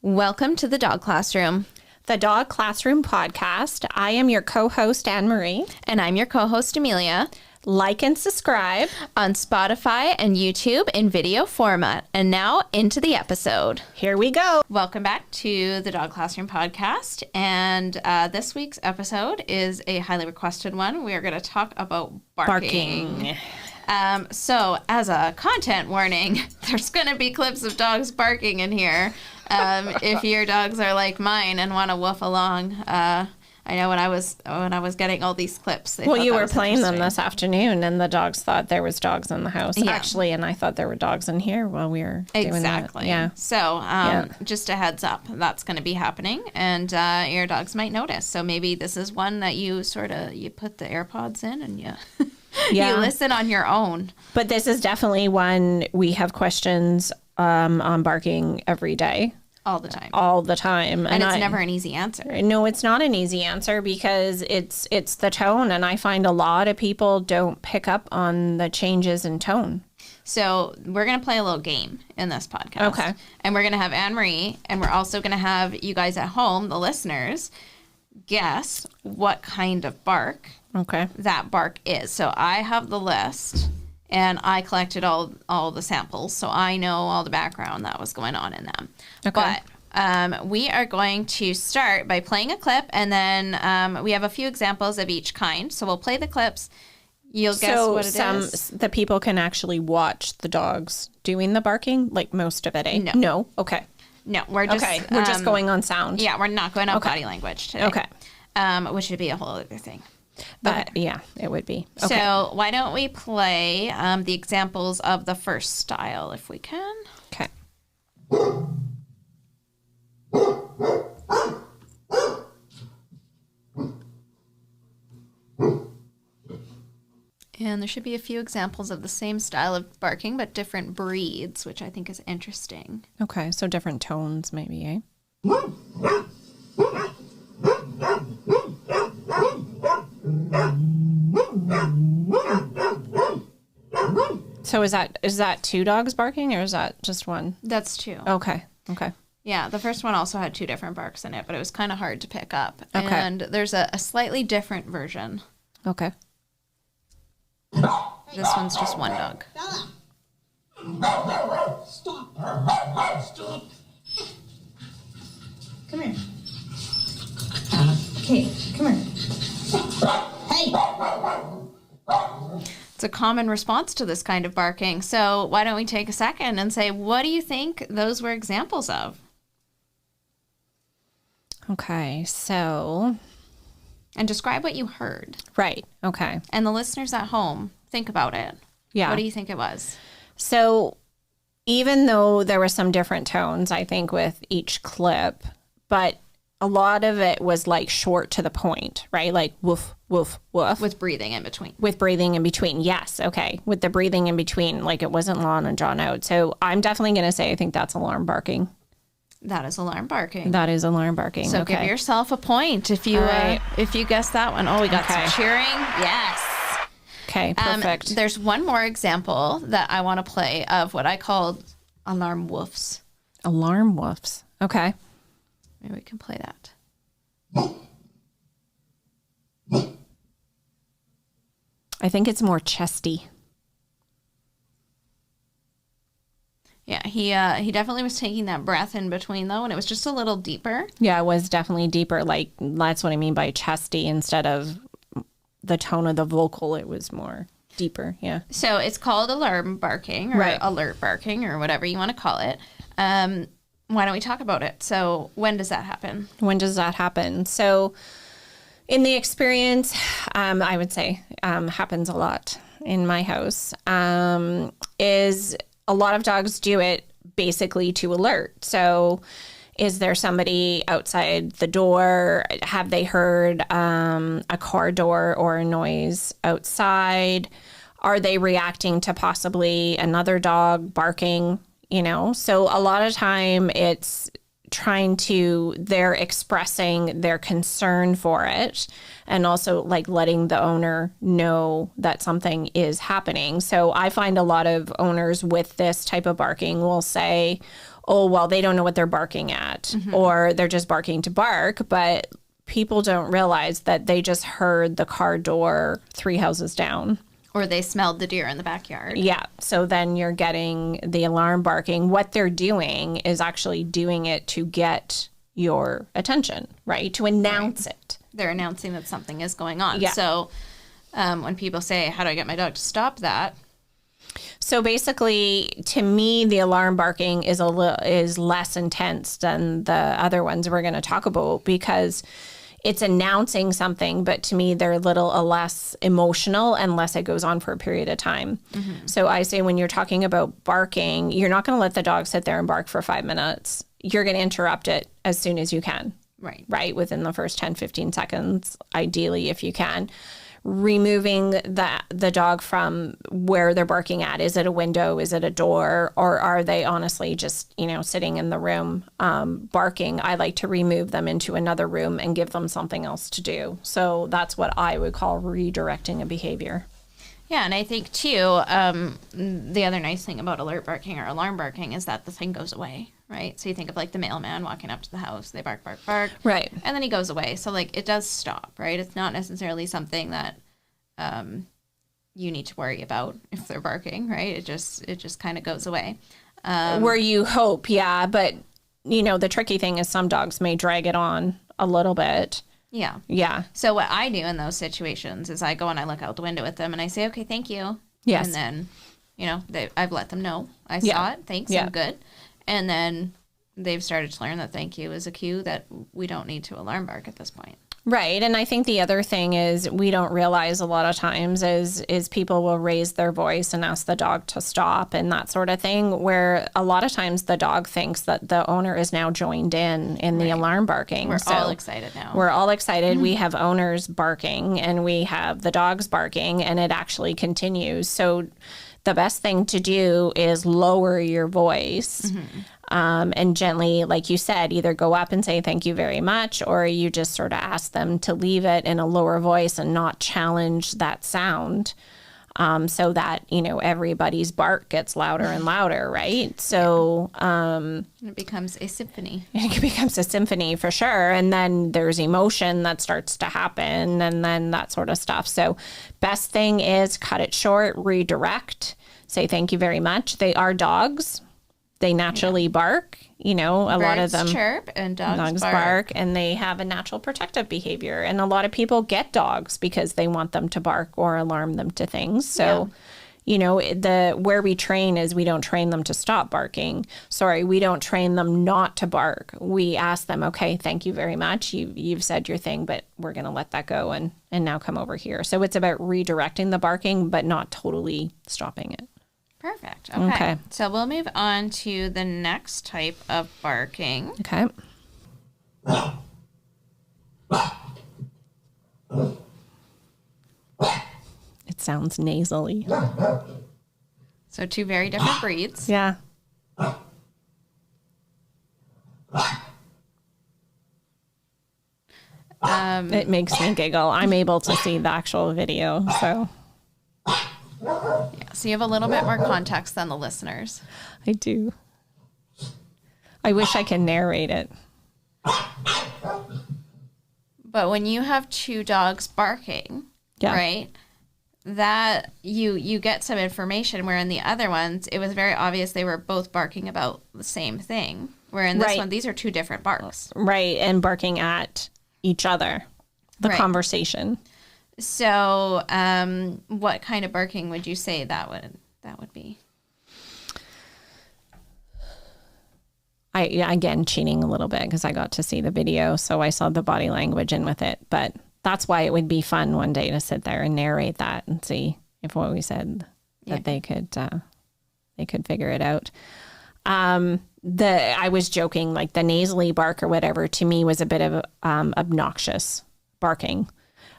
Welcome to the Dog Classroom. The Dog Classroom podcast. I am your co-host, Anne-Marie. And I'm your co-host, Amelia. Like and subscribe on Spotify and YouTube in video format. And now into the episode. Here we go. Welcome back to the Dog Classroom podcast. And this week's episode is a highly requested one. We are going to talk about barking. So as a content warning, there's going to be clips of dogs barking in here. If your dogs are like mine and want to woof along, I know when I was getting all these clips. Well, you were playing them this afternoon, and the dogs thought there was dogs in the house, yeah. Actually, and I thought there were dogs in here while we were doing that. Yeah. So, just a heads up, that's going to be happening, and your dogs might notice. So maybe this is one that you put the AirPods in and you you listen on your own. But this is definitely one we have questions on barking every day. All the time. All the time. And it's never an easy answer. No, it's not an easy answer because it's the tone. And I find a lot of people don't pick up on the changes in tone. So we're going to play a little game in this podcast. Okay. And we're going to have Anne-Marie, and we're also going to have you guys at home, the listeners, guess what kind of bark that bark is. So I have the list. And I collected all the samples, so I know all the background that was going on in them. Okay. But we are going to start by playing a clip, and then we have a few examples of each kind. So we'll play the clips. You'll guess what it is. The people can actually watch the dogs doing the barking, like most of it, eh? No. Okay. No, we're just we're just going on sound. Yeah, we're not going off body language today. Okay. Which would be a whole other thing. But yeah, it would be. Okay. So why don't we play the examples of the first style if we can? Okay. And there should be a few examples of the same style of barking, but different breeds, which I think is interesting. Okay, so different tones maybe, eh? So is that two dogs barking or is that just one? That's two. Okay. Yeah, the first one also had two different barks in it, but it was kind of hard to pick up. Okay. And there's a slightly different version. Okay. This one's just one dog. Stop. Come here. Okay, come here. Hey! It's a common response to this kind of barking. So why don't we take a second and say, what do you think those were examples of? Okay, so... And describe what you heard. Right, okay. And the listeners at home, think about it. Yeah. What do you think it was? So even though there were some different tones, I think, with each clip, but a lot of it was like short to the point, right? Like woof, woof, woof. With breathing in between. With breathing in between. Yes. Okay. With the breathing in between, like it wasn't long and drawn out. So I'm definitely going to say I think that's alarm barking. That is alarm barking. That is alarm barking. So give yourself a point if you guessed that one. Oh, we got some cheering. Yes. Okay, perfect. There's one more example that I want to play of what I called alarm woofs. Alarm woofs. Okay. Maybe we can play that. I think it's more chesty. Yeah, he definitely was taking that breath in between, though, and it was just a little deeper. Yeah, it was definitely deeper. Like, that's what I mean by chesty. Instead of the tone of the vocal, it was more deeper, yeah. So it's called alarm barking, or alert barking, or whatever you want to call it. Why don't we talk about it? So when does that happen? So in the experience, I would say happens a lot in my house, is a lot of dogs do it basically to alert. So is there somebody outside the door? Have they heard a car door or a noise outside? Are they reacting to possibly another dog barking? You know, so a lot of time it's they're expressing their concern for it and also like letting the owner know that something is happening. So I find a lot of owners with this type of barking will say, oh, well, they don't know what they're barking at, or they're just barking to bark. But people don't realize that they just heard the car door 3 houses down. Or they smelled the deer in the backyard. Yeah. So then you're getting the alarm barking. What they're doing is actually doing it to get your attention, right? To announce it. They're announcing that something is going on. Yeah. So when people say, how do I get my dog to stop that? So basically, to me, the alarm barking is less intense than the other ones we're going to talk about, because it's announcing something, but to me, they're a little less emotional unless it goes on for a period of time. So I say when you're talking about barking, you're not going to let the dog sit there and bark for 5 minutes. You're going to interrupt it as soon as you can. Right. Within the first 10, 15 seconds, ideally, if you can. Removing the dog from where they're barking at. Is it a window? Is it a door? Or are they honestly just, sitting in the room barking? I like to remove them into another room and give them something else to do. So that's what I would call redirecting a behavior. Yeah, and I think, too, the other nice thing about alert barking or alarm barking is that the thing goes away, right? So you think of, like, the mailman walking up to the house. They bark, bark, bark. Right. And then he goes away. So, like, it does stop, right? It's not necessarily something that you need to worry about if they're barking, right? It just kind of goes away. Where you hope, yeah. But, the tricky thing is some dogs may drag it on a little bit. Yeah. Yeah. So what I do in those situations is I go and I look out the window with them and I say, okay, thank you. Yes. And then, I've let them know I saw it. Thanks. I'm good. And then they've started to learn that thank you is a cue that we don't need to alarm bark at this point. Right. And I think the other thing is we don't realize a lot of times is people will raise their voice and ask the dog to stop and that sort of thing, where a lot of times the dog thinks that the owner is now joined in the alarm barking. We're all excited now. We're all excited. We have owners barking and we have the dogs barking, and it actually continues. So the best thing to do is lower your voice and gently, like you said, either go up and say thank you very much, or you just sort of ask them to leave it in a lower voice and not challenge that sound so that, everybody's bark gets louder and louder, right? So it becomes a symphony. It becomes a symphony for sure. And then there's emotion that starts to happen and then that sort of stuff. So best thing is cut it short, redirect, say thank you very much. They are dogs. They naturally bark, a lot of them chirp and dogs bark, and they have a natural protective behavior. And a lot of people get dogs because they want them to bark or alarm them to things. So, where we train is we don't train them to stop barking. We don't train them not to bark. We ask them, okay, thank you very much. You've said your thing, but we're going to let that go and now come over here. So it's about redirecting the barking, but not totally stopping it. Perfect. Okay. So we'll move on to the next type of barking. Okay. It sounds nasally. So 2 very different breeds. Yeah. It makes me giggle. I'm able to see the actual video, so... Yeah, so you have a little bit more context than the listeners. I do. I wish I can narrate it. But when you have 2 dogs barking, right, that you get some information, where in the other ones, it was very obvious they were both barking about the same thing. Where in this one, these are 2 different barks. Right, and barking at each other. The conversation. So, what kind of barking would you say that would be? Again, cheating a little bit because I got to see the video, so I saw the body language in with it. But that's why it would be fun one day to sit there and narrate that and see if what we said that they could figure it out. I was joking, like the nasally bark or whatever to me was a bit of obnoxious barking.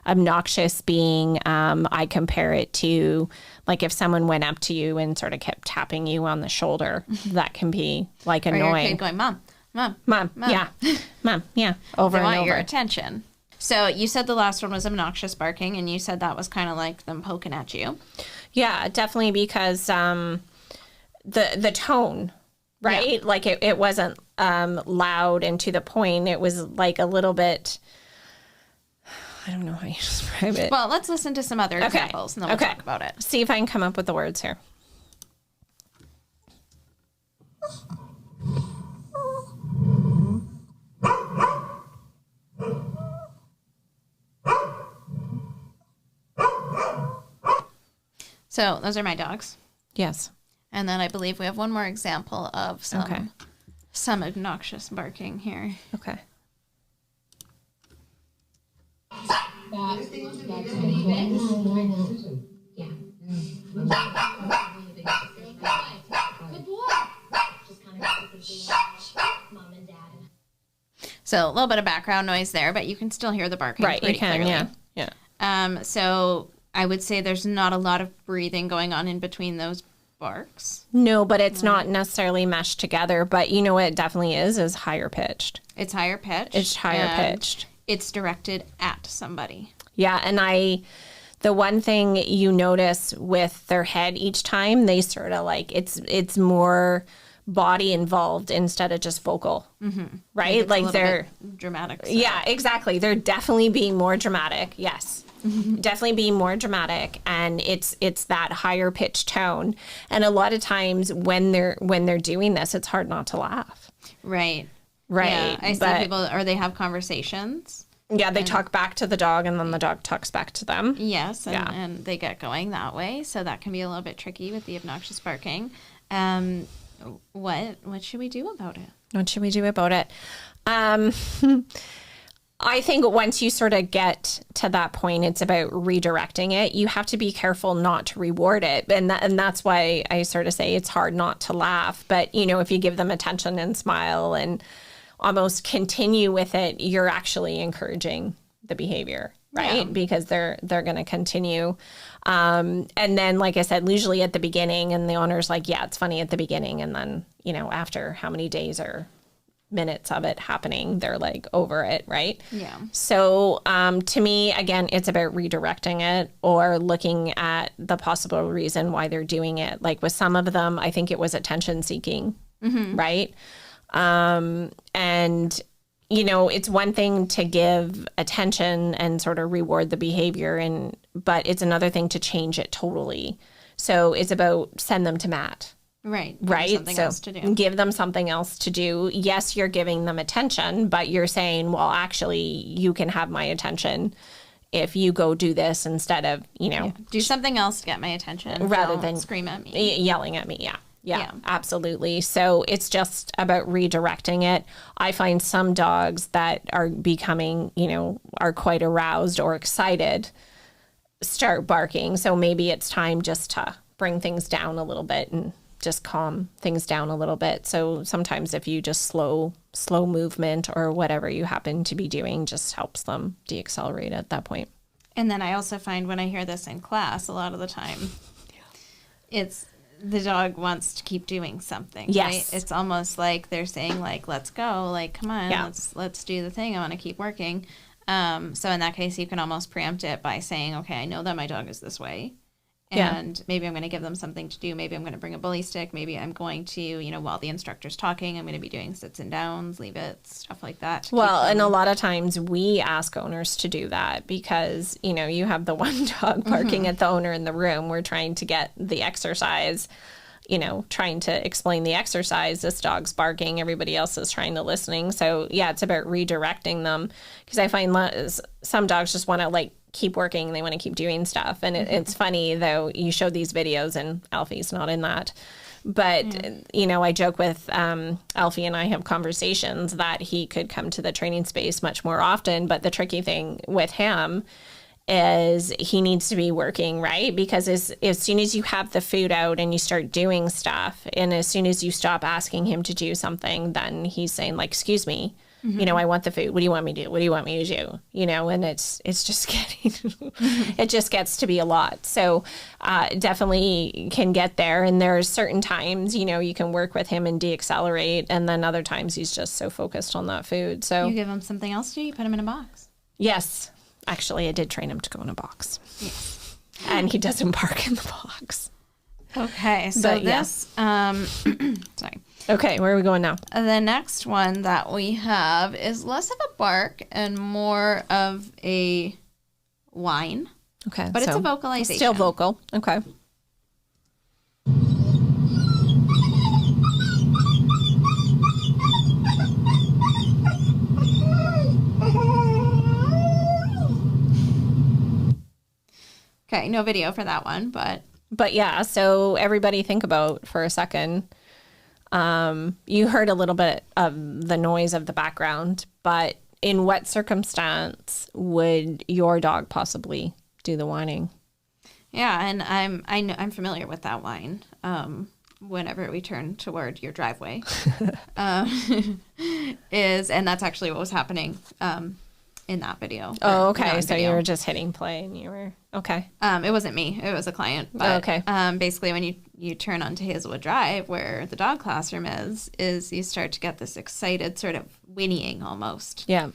Obnoxious being, I compare it to like if someone went up to you and sort of kept tapping you on the shoulder, that can be like annoying. Or your kid going, mom, yeah, mom, yeah, over and over. They want your attention. So you said the last one was obnoxious barking, and you said that was kind of like them poking at you. Yeah, definitely, because the tone right? Yeah. Like it wasn't loud and to the point. It was like a little bit, I don't know how you describe it. Well, let's listen to some other examples and then we'll talk about it. See if I can come up with the words here. So those are my dogs. Yes. And then I believe we have one more example of some obnoxious barking here. Okay. So a little bit of background noise there, but you can still hear the barking. Right, you can, clearly. yeah. So I would say there's not a lot of breathing going on in between those barks. No, but it's not necessarily meshed together. But you know what it definitely is higher pitched. It's higher pitched. It's higher and pitched. It's directed at somebody. Yeah, and the one thing you notice with their head each time, they sort of like, it's more body involved instead of just vocal, right? Like they're dramatic. So. Yeah, exactly. They're definitely being more dramatic. Yes. Definitely being more dramatic, and it's that higher pitched tone. And a lot of times when they're doing this, it's hard not to laugh. Right. Yeah, I see people, or they have conversations. Yeah, they talk back to the dog, and then the dog talks back to them. Yes, and they get going that way. So that can be a little bit tricky with the obnoxious barking. What should we do about it? What should we do about it? I think once you sort of get to that point, it's about redirecting it. You have to be careful not to reward it. And that's why I sort of say it's hard not to laugh. But, you know, if you give them attention and smile and almost continue with it, you're actually encouraging the behavior, right? Yeah. Because they're going to continue. And then, like I said, usually at the beginning, and the owner's like, yeah, it's funny at the beginning. And then, you know, after how many days or minutes of it happening, they're like over it, right? Yeah. So to me, again, it's about redirecting it or looking at the possible reason why they're doing it. Like with some of them, I think it was attention seeking, right? And, you know, it's one thing to give attention and sort of reward the behavior, but it's another thing to change it totally. So it's about send them to Matt. Right. Right. Else to do. Give them something else to do. Yes, you're giving them attention, but you're saying, well, actually, you can have my attention if you go do this instead of, you know, do something else to get my attention rather than scream at me, yelling at me. Yeah, absolutely. So it's just about redirecting it. I find some dogs that are becoming, you know, are quite aroused or excited, start barking. So maybe it's time just to bring things down a little bit and just calm things down a little bit. So sometimes if you just slow movement or whatever you happen to be doing just helps them deaccelerate at that point. And then I also find when I hear this in class, a lot of the time, it's the dog wants to keep doing something. Yes. Right? It's almost like they're saying like, let's go, like, come on, let's do the thing. I want to keep working. So in that case, you can almost preempt it by saying, okay, I know that my dog is this way. And maybe I'm going to give them something to do. Maybe I'm going to bring a bully stick. Maybe I'm going to, you know, while the instructor's talking, I'm going to be doing sits and downs, leave it, stuff like that. Well, and a lot of times we ask owners to do that because, you know, you have the one dog barking at the owner in the room. We're trying to get the exercise, you know, trying to explain the exercise. This dog's barking. Everybody else is trying to listening. So, yeah, it's about redirecting them because I find some dogs just want to, like, keep working. They want to keep doing stuff. And it's funny, though, you show these videos and Alfie's not in that. But, you know, I joke with Alfie and I have conversations that he could come to the training space much more often. But the tricky thing with him is he needs to be working, right? Because as soon as you have the food out and you start doing stuff, and as soon as you stop asking him to do something, then he's saying, like, excuse me, you know, I want the food. What do you want me to do? What do you want me to do? You know, and it's just getting, it just gets to be a lot. So definitely can get there. And there's certain times, you know, you can work with him and deaccelerate. And then other times he's just so focused on that food. So you give him something else to do, you put him in a box. Yes. Actually, I did train him to go in a box. Yes. And he doesn't bark in the box. Okay, so But, yeah. this, sorry. Okay, where are we going now? The next one that we have is less of a bark and more of a whine, Okay. but it's so a vocalization. Still vocal. Okay. Okay, no video for that one, but yeah, so everybody think about for a second. You heard a little bit of the noise of the background, but in what circumstance would your dog possibly do the whining? yeah, and I'm familiar with that whine. Whenever we turn toward your driveway, and that's actually what was happening in that video. Oh, or okay. not So video. you were just hitting play and you were okay. It wasn't me. It was a client. But, okay. Basically, when you turn onto Hazelwood Drive, where the dog classroom is you start to get this excited sort of whinnying almost. Yeah.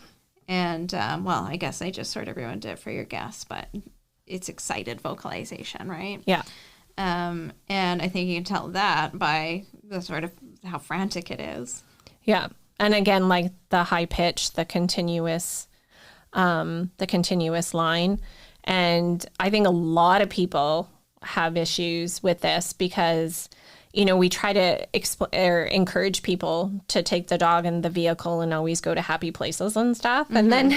And, well, I guess I just sort of ruined it for your guess, but it's excited vocalization, right? Yeah. And I think you can tell that by the sort of how frantic it is. Yeah. And again, like the high pitch, the continuous line. And I think a lot of people have issues with this because, you know, we try to encourage people to take the dog in the vehicle and always go to happy places and stuff. And then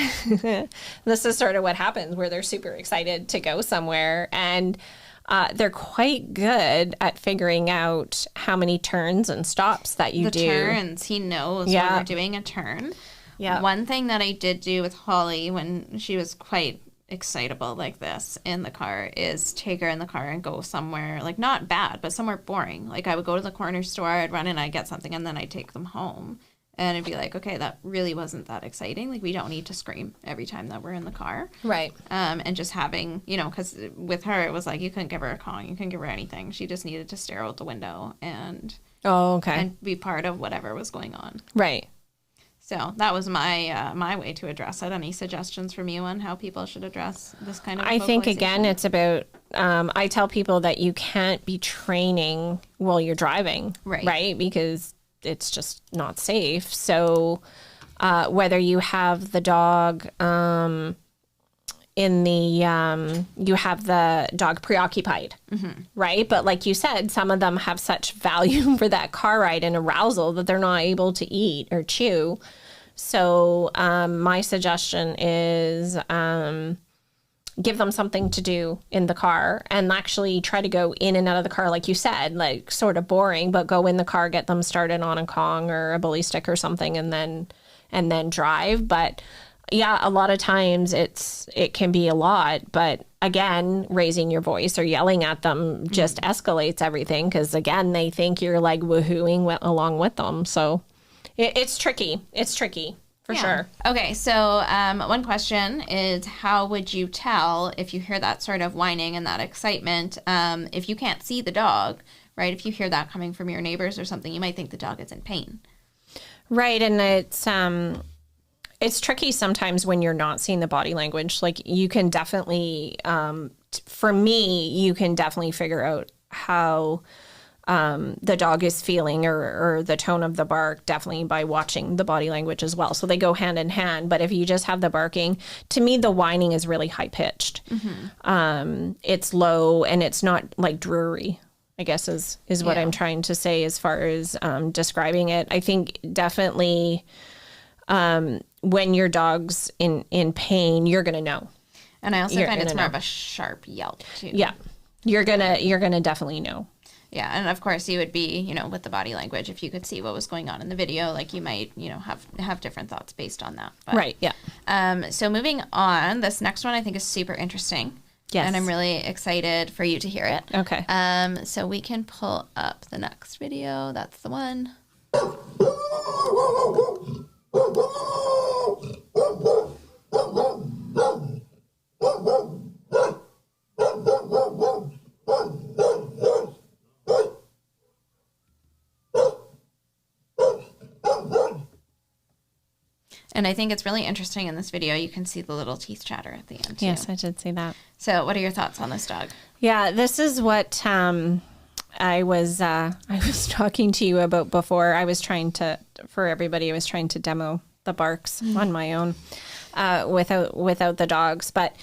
this is sort of what happens where they're super excited to go somewhere. And they're quite good at figuring out how many turns and stops that you do. The turns, he knows when we're doing a turn. Yeah. One thing that I did do with Holly when she was quite excitable like this in the car is take her in the car and go somewhere, like not bad, but somewhere boring. Like I would go to the corner store, I'd run in, I'd get something, and then I'd take them home. And it'd be like, okay, that really wasn't that exciting. Like we don't need to scream every time that we're in the car. Right. And just having, you know, because with her, it was like you couldn't give her a Kong, you couldn't give her anything. She just needed to stare out the window and be part of whatever was going on. Right. So that was my way to address it. Any suggestions from you on how people should address this kind of I think, again, it's about, I tell people that you can't be training while you're driving, right? Because it's just not safe. So whether you have the dog you have the dog preoccupied, right? But like you said, some of them have such value for that car ride and arousal that they're not able to eat or chew. So my suggestion is give them something to do in the car and actually try to go in and out of the car, like you said, like sort of boring, but go in the car, get them started on a Kong or a bully stick or something, and then drive. But yeah, a lot of times it can be a lot, but again, raising your voice or yelling at them just escalates everything because again, they think you're like woohooing along with them. So it's tricky. It's tricky for sure. Okay, so one question is, how would you tell if you hear that sort of whining and that excitement? If you can't see the dog, right? If you hear that coming from your neighbors or something, you might think the dog is in pain. Right, and it's tricky sometimes when you're not seeing the body language. Like you can definitely, for me, you can definitely figure out how the dog is feeling or the tone of the bark definitely by watching the body language as well. So they go hand in hand. But if you just have the barking, to me, the whining is really high pitched. It's low and it's not like dreary, I guess is what I'm trying to say as far as describing it. I think definitely when your dog's in pain, you're going to know. And I also find it's more of a sharp yelp too. Yeah. You're gonna definitely know. Yeah, and of course you would be, you know, with the body language, if you could see what was going on in the video, like you might, you know, have different thoughts based on that. But, right, yeah. So moving on, this next one I think is super interesting. Yes. And I'm really excited for you to hear it. Okay. So we can pull up the next video. That's the one. And I think it's really interesting in this video. You can see the little teeth chatter at the end, too. Yes, I did see that. So what are your thoughts on this dog? Yeah, this is what I was talking to you about before. I was trying to demo the barks on my own without the dogs. But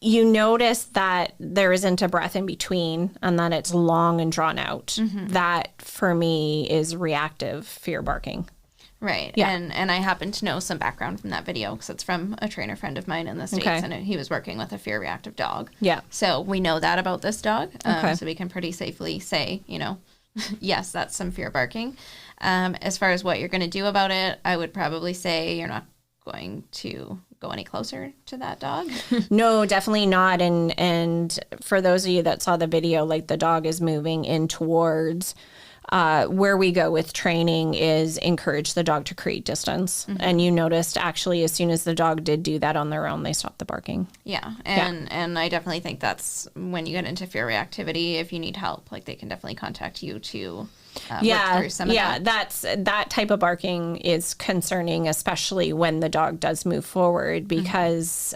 you notice that there isn't a breath in between and that it's long and drawn out. That, for me, is reactive fear barking. Right. Yeah. And I happen to know some background from that video because it's from a trainer friend of mine in the States, and he was working with a fear reactive dog. Yeah. So we know that about this dog. Okay. So we can pretty safely say, yes, that's some fear barking. As far as what you're going to do about it, I would probably say you're not going to go any closer to that dog. No, definitely not. And for those of you that saw the video, like the dog is moving in towards where we go with training is encourage the dog to create distance. And you noticed actually as soon as the dog did do that on their own, they stopped the barking. Yeah. And I definitely think that's when you get into fear reactivity, if you need help, like they can definitely contact you to work through some of that. That type of barking is concerning, especially when the dog does move forward, because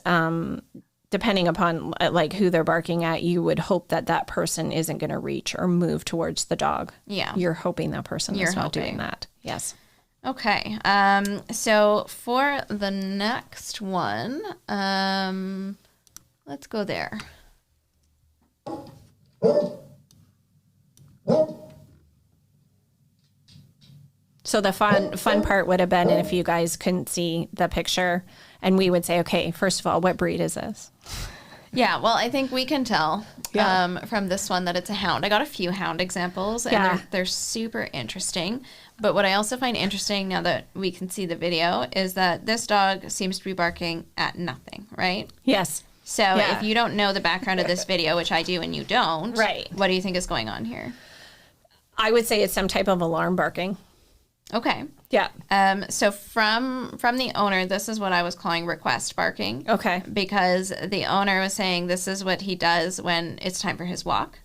depending upon like who they're barking at, you would hope that person isn't going to reach or move towards the dog. Yeah. You're hoping that person is not doing that. Yes. Okay. So for the next one, let's go there. So the fun part would have been if you guys couldn't see the picture and we would say, okay, first of all, what breed is this? Yeah, well, I think we can tell from this one that it's a hound. I got a few hound examples, and they're super interesting. But what I also find interesting now that we can see the video is that this dog seems to be barking at nothing, right? Yes. So if you don't know the background of this video, which I do and you don't, right? What do you think is going on here? I would say it's some type of alarm barking. Okay. Yeah. So from the owner, this is what I was calling request barking. Okay. Because the owner was saying this is what he does when it's time for his walk.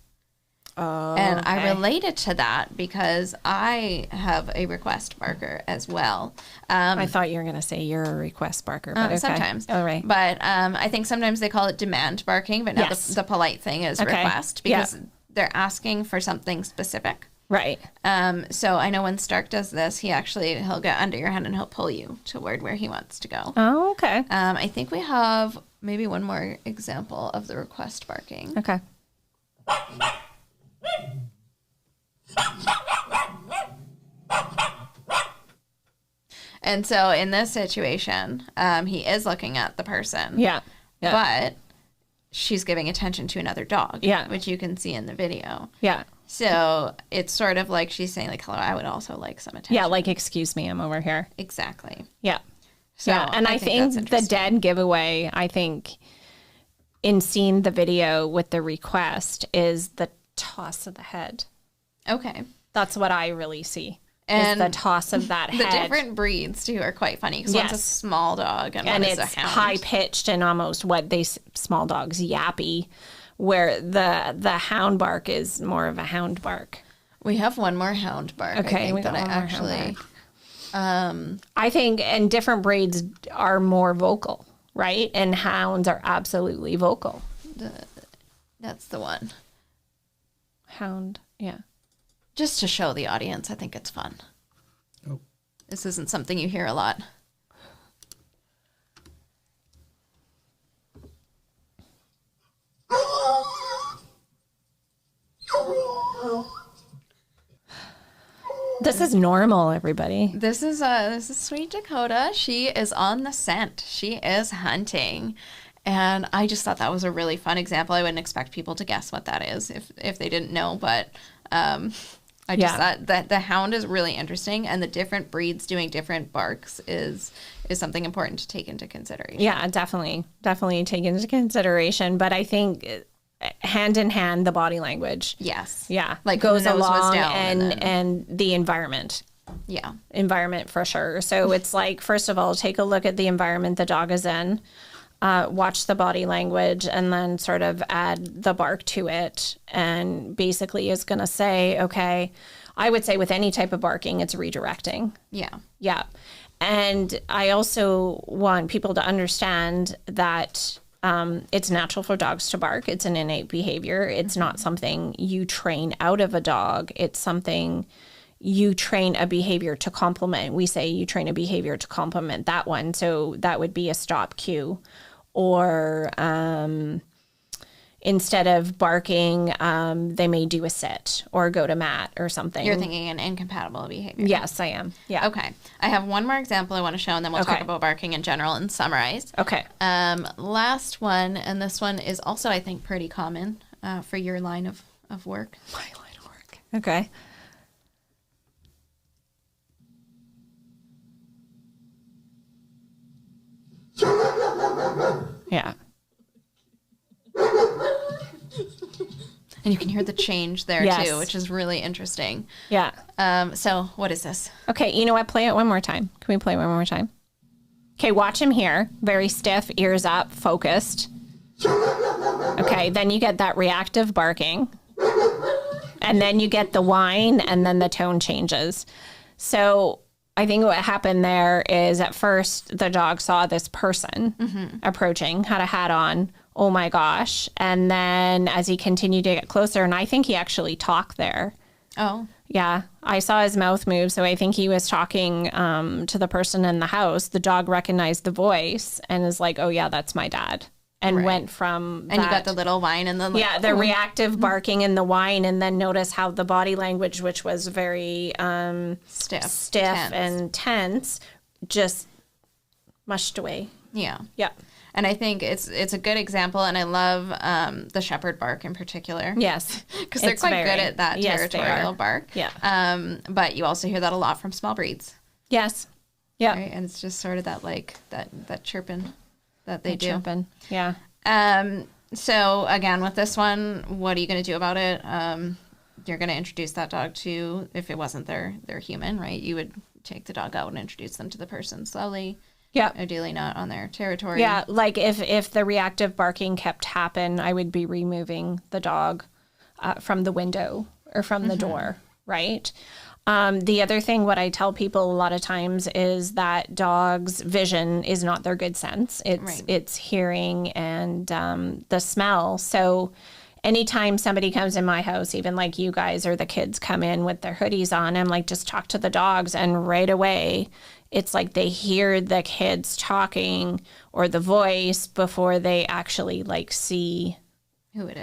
Oh. And I related to that because I have a request barker as well. I thought you were going to say you're a request barker, but okay. Sometimes. All right. But I think sometimes they call it demand barking, but now the polite thing is request because they're asking for something specific. Right. So I know when Stark does this, he'll get under your hand and he'll pull you toward where he wants to go. Oh, okay. I think we have maybe one more example of the request barking. Okay. And so in this situation, he is looking at the person. Yeah. But she's giving attention to another dog. Yeah. Which you can see in the video. Yeah. So it's sort of like she's saying, like, hello, I would also like some attention. Yeah, like, excuse me, I'm over here. Exactly. Yeah. So and I think the dead giveaway, I think, in seeing the video with the request is the toss of the head. Okay. That's what I really see. And is the toss of that head. The different breeds, too, are quite funny. Because one's a small dog and one is a hound. And it's high-pitched and almost small dogs, yappy, where the hound bark is more of a hound bark. We have one more hound bark. Okay, we got one more hound bark. I think, and different breeds are more vocal, right? And hounds are absolutely vocal. That's the one. Hound, yeah. Just to show the audience, I think it's fun. Oh. This isn't something you hear a lot. This is normal, everybody. This is Sweet Dakota. She is on the scent. She is hunting. And I just thought that was a really fun example. I wouldn't expect people to guess what that is if they didn't know, but I just thought that the hound is really interesting, and the different breeds doing different barks is something important to take into consideration. Yeah, definitely take into consideration. But I think hand in hand, the body language, like goes the nose was along, down and the environment. Yeah, environment for sure. So it's like, first of all, take a look at the environment the dog is in. Watch the body language and then sort of add the bark to it. And basically is going to say, okay, I would say with any type of barking, it's redirecting. Yeah. Yeah. And I also want people to understand that It's natural for dogs to bark. It's an innate behavior. It's not something you train out of a dog. It's something you train a behavior to complement. We say you train a behavior to complement that one. So that would be a stop cue, or instead of barking, they may do a sit or go to mat or something. You're thinking an incompatible behavior. Yes, I am. Yeah. Okay. I have one more example I want to show, and then we'll talk about barking in general and summarize. Okay. Last one, and this one is also, I think, pretty common for your line of work. My line of work. Okay. Yeah. And you can hear the change there too, which is really interesting. Yeah. So what is this? Okay, you know what? Play it one more time. Can we play it one more time? Okay, watch him here. Very stiff, ears up, focused. Okay, then you get that reactive barking. And then you get the whine, and then the tone changes. So I think what happened there is at first the dog saw this person approaching, had a hat on. Oh my gosh. And then as he continued to get closer, and I think he actually talked there. Oh. Yeah. I saw his mouth move. So I think he was talking to the person in the house. The dog recognized the voice and is like, oh yeah, that's my dad. And went from And you got the little whine and the the reactive barking and the whine, and then notice how the body language, which was very stiff tense. and tense, just mushed away. Yeah. Yeah. And I think it's a good example, and I love the shepherd bark in particular. Yes. Because they're quite good at that territorial bark. Yeah. But you also hear that a lot from small breeds. Yes. Yeah. Right? And it's just sort of that that chirping that they do. Chirping. Yeah. So again, with this one, what are you going to do about it? You're going to introduce that dog to, if it wasn't their human, right? You would take the dog out and introduce them to the person slowly. Yeah. Ideally not on their territory. Yeah. Like if the reactive barking kept happening, I would be removing the dog from the window or from the door. Right. The other thing, what I tell people a lot of times is that dogs' vision is not their good sense. It's hearing and the smell. So anytime somebody comes in my house, even like you guys or the kids come in with their hoodies on, I'm like, just talk to the dogs. And right away, it's like they hear the kids talking or the voice before they actually like see who it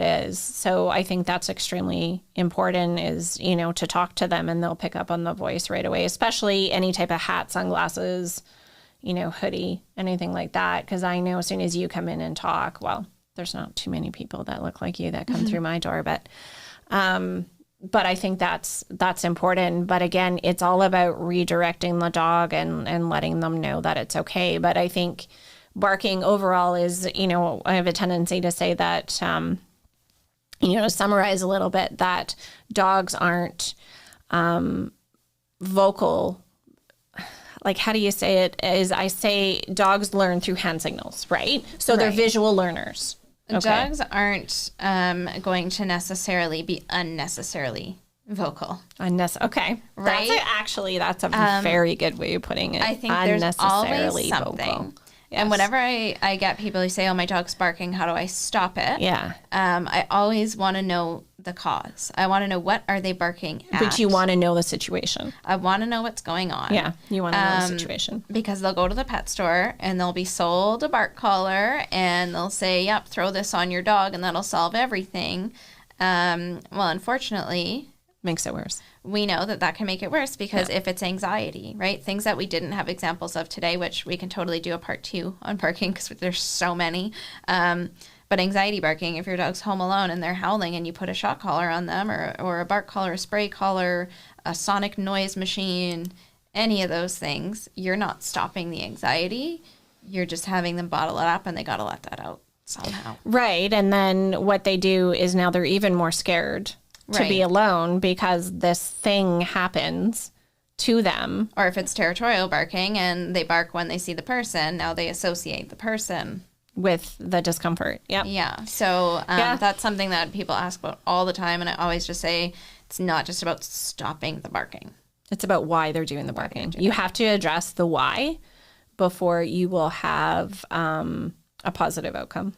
is. So I think that's extremely important is, to talk to them, and they'll pick up on the voice right away, especially any type of hat, sunglasses, hoodie, anything like that. Because I know as soon as you come in and talk, well, there's not too many people that look like you that come through my door, but I think that's important. But again, it's all about redirecting the dog and letting them know that it's okay. But I think barking overall is, I have a tendency to say that, to summarize a little bit, that dogs aren't vocal. Like, how do you say it? Is I say dogs learn through hand signals, right? So they're visual learners. Okay. Dogs aren't going to necessarily be unnecessarily vocal. Okay. Right? That's a very good way of putting it. I think there's always something. Vocal. Yes. And whenever I get people who say, oh, my dog's barking, how do I stop it? Yeah. I always want to know the cause. I want to know, what are they barking at? But you want to know the situation. I want to know what's going on. Yeah, you want to know the situation. Because they'll go to the pet store and they'll be sold a bark collar and they'll say, yep, throw this on your dog and that'll solve everything. Well, unfortunately, makes it worse. We know that can make it worse because if it's anxiety, right? Things that we didn't have examples of today, which we can totally do a part 2 on barking because there's so many. But anxiety barking, if your dog's home alone and they're howling and you put a shock collar on them or a bark collar, a spray collar, a sonic noise machine, any of those things, you're not stopping the anxiety. You're just having them bottle it up and they got to let that out somehow. Right. And then what they do is now they're even more scared to be alone because this thing happens to them. Or if it's territorial barking and they bark when they see the person, now they associate the person with the discomfort. Yep. Yeah. So that's something that people ask about all the time. And I always just say, it's not just about stopping the barking. It's about why they're doing the barking. You have to address the why before you will have a positive outcome.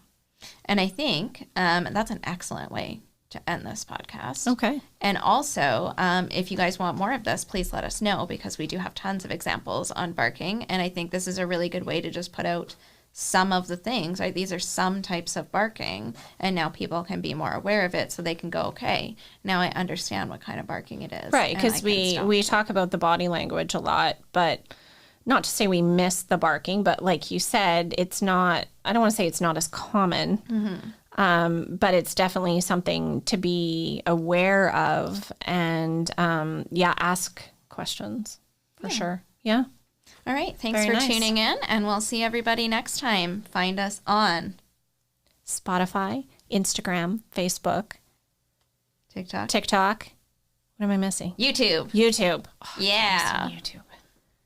And I think that's an excellent way to end this podcast. Okay. And also, if you guys want more of this, please let us know, because we do have tons of examples on barking. And I think this is a really good way to just put out some of the things, right? These are some types of barking, and now people can be more aware of it, so they can go, okay, now I understand what kind of barking it is. Right, because we talk about the body language a lot, but not to say we miss the barking, but like you said, it's not, I don't want to say it's not as common, but it's definitely something to be aware of, and ask questions for sure. Yeah. All right. Thanks for tuning in, and we'll see everybody next time. Find us on Spotify, Instagram, Facebook, TikTok. What am I missing? YouTube. YouTube. Oh, Yeah. YouTube.